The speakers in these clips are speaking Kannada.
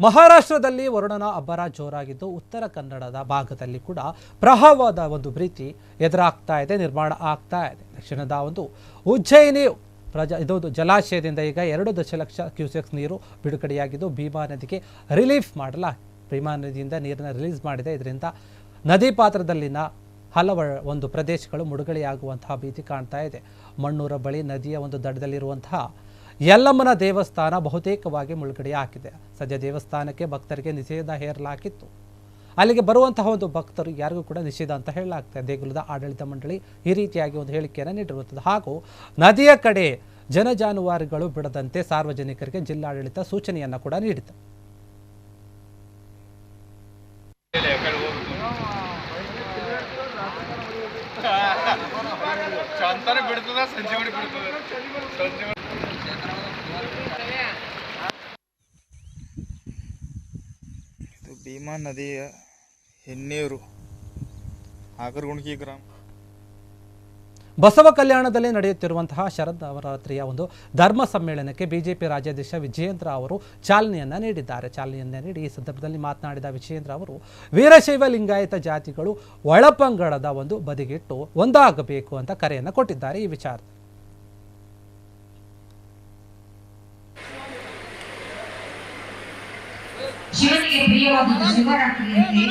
ಮಹಾರಾಷ್ಟ್ರದಲ್ಲಿ ವರುಣನ ಅಬ್ಬರ ಜೋರಾಗಿದ್ದು ಉತ್ತರ ಕನ್ನಡದ ಭಾಗದಲ್ಲಿ ಕೂಡ ಪ್ರವಾಹದ ಒಂದು ಭೀತಿ ಎದುರಾಗ್ತಾ ಇದೆ, ನಿರ್ಮಾಣ ಆಗ್ತಾ ಇದೆ. ದಕ್ಷಿಣದ ಒಂದು ಉಜ್ಜಯಿನಿ ಇದೊಂದು ಜಲಾಶಯದಿಂದ ಈಗ 2 ದಶಲಕ್ಷ ಕ್ಯೂಸೆಕ್ಸ್ ನೀರು ಬಿಡುಗಡೆಯಾಗಿದ್ದು ಭೀಮಾ ನದಿಗೆ ರಿಲೀಫ್ ಮಾಡಲಾಗಿದೆ. ಭೀಮಾ ನದಿಯಿಂದ ನೀರನ್ನು ರಿಲೀಸ್ ಮಾಡಿದೆ. ಇದರಿಂದ ನದಿ ಪಾತ್ರದಲ್ಲಿನ ಹಲವು ಒಂದು ಪ್ರದೇಶಗಳು ಮುಳುಗಡೆಯಾಗುವಂತಹ ಭೀತಿ ಕಾಣ್ತಾ ಇದೆ. ಮಣ್ಣೂರ ಬಳಿ ನದಿಯ ಒಂದು ದಡದಲ್ಲಿರುವಂತಹ ಯಲ್ಲಮ್ಮನ ದೇವಸ್ಥಾನ ಬಹುತೇಕವಾಗಿ ಮುಳುಗಡೆಯಾಗಿದೆ. ಸದ್ಯ ದೇವಸ್ಥಾನಕ್ಕೆ ಭಕ್ತರಿಗೆ ನಿಷೇಧ ಹೇರಲಾಗಿತ್ತು. ಅಲ್ಲಿಗೆ ಬರುವಂತಹ ಒಂದು ಭಕ್ತರು ಯಾರಿಗೂ ಕೂಡ ನಿಷೇಧ ಅಂತ ಹೇಳಲಾಗ್ತದೆ. ದೇಗುಲದ ಆಡಳಿತ ಮಂಡಳಿ ಈ ರೀತಿಯಾಗಿ ಒಂದು ಹೇಳಿಕೆಯನ್ನು ನೀಡಿರುವಂಥದ್ದು. ಹಾಗೂ ನದಿಯ ಕಡೆ ಜನಜಾನುವಾರುಗಳು ಬಿಡದಂತೆ ಸಾರ್ವಜನಿಕರಿಗೆ ಜಿಲ್ಲಾಡಳಿತ ಸೂಚನೆಯನ್ನು ಕೂಡ ನೀಡಿತು. ಇದು ಭೀಮಾ ನದಿಯ ಹಿನ್ನೀರು ಆಗರಗುಣಗಿ ಗ್ರಾಮ. ಬಸವ ಕಲ್ಯಾಣದಲ್ಲಿ ನಡೆಯುತ್ತಿರುವಂತಹ ಶರದ್ ನವರಾತ್ರಿಯ ಒಂದು ಧರ್ಮ ಸಮ್ಮೇಳನಕ್ಕೆ ಬಿಜೆಪಿ ರಾಜ್ಯಾಧ್ಯಕ್ಷ ವಿಜಯೇಂದ್ರ ಅವರು ಚಾಲನೆಯನ್ನ ನೀಡಿ ಈ ಸಂದರ್ಭದಲ್ಲಿ ಮಾತನಾಡಿದ ವಿಜಯೇಂದ್ರ ಅವರು ವೀರಶೈವ ಲಿಂಗಾಯತ ಜಾತಿಗಳು ಒಳಪಂಗಡದ ಒಂದು ಬದಿಗಿಟ್ಟು ಒಂದಾಗಬೇಕು ಅಂತ ಕರೆಯನ್ನು ಕೊಟ್ಟಿದ್ದಾರೆ. ಈ ವಿಚಾರ ಶಿವನಿಗೆ ಪ್ರಿಯವಾದದ್ದು ಶಿವರಾತ್ರಿಯಂತೆ,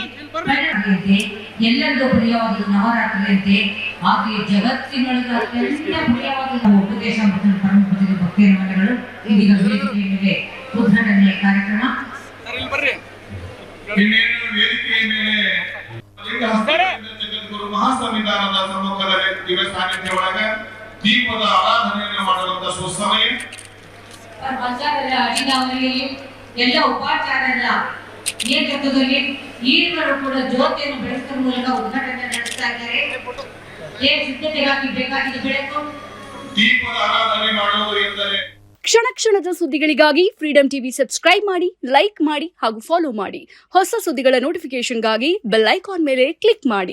ಎಲ್ಲರಿಗೂ ಪ್ರಿಯವಾದದ್ದು ನವರಾತ್ರಿಯಂತೆ, ಹಾಗೆ ಜಗತ್ತಿನೊಳಗೆ ಅತ್ಯಂತ ಪ್ರಿಯವಾದ ಉಪದೇಶ ಮತ್ತು ಪರಮಪತಿಗೆ ಭಕ್ತಿಯ ಮನೆಗಳು ಇದೀಗ ವೇದಿಕೆಯ ಮೇಲೆ ಉದ್ಘಾಟನೆಯ ಕಾರ್ಯಕ್ರಮ. ವೇದಿಕೆಯ ಮೇಲೆ ಜಗದ್ಗುರು ಮಹಾಸಂವಿಧಾನದ ಸಮ್ಮುಖದಲ್ಲಿ ದಿವ್ಯ ಸಾನ್ನಿಧ್ಯ ಒಳಗೆ ದೀಪದ ಆರಾಧನೆಯನ್ನು ಮಾಡುವಂತ ಸುಸಮಯ ಅಡಿನವರಿಗೆ ಎಲ್ಲ ಉಪಾಚಾರಗಳ ನೇತೃತ್ವದಲ್ಲಿ ಈರುಗಳು ಕೂಡ ಜ್ಯೋತಿಯನ್ನು ಬೆಳೆಸುವ ಮೂಲಕ ಉದ್ಘಾಟನೆ ನಡೆಸ್ತಾ ಇದ್ದಾರೆ. ಸಿದ್ಧತೆಗಾಗಿ ಬೇಕಾಗಿದ್ದ ಬೆಳಕು ದೀಪದ ಆರಾಧನೆ ಮಾಡುವುದು ಎಂದರೆ ಕ್ಷಣ ಕ್ಷಣದ ಸುದ್ದಿಗಳಿಗಾಗಿ ಫ್ರೀಡಂ ಟಿವಿ ಸಬ್ಸ್ಕ್ರೈಬ್ ಮಾಡಿ, ಲೈಕ್ ಮಾಡಿ ಹಾಗೂ ಫಾಲೋ ಮಾಡಿ. ಹೊಸ ಸುದ್ದಿಗಳ ನೋಟಿಫಿಕೇಶನ್ಗಾಗಿ ಬೆಲ್ ಐಕಾನ್ ಮೇಲೆ ಕ್ಲಿಕ್ ಮಾಡಿ.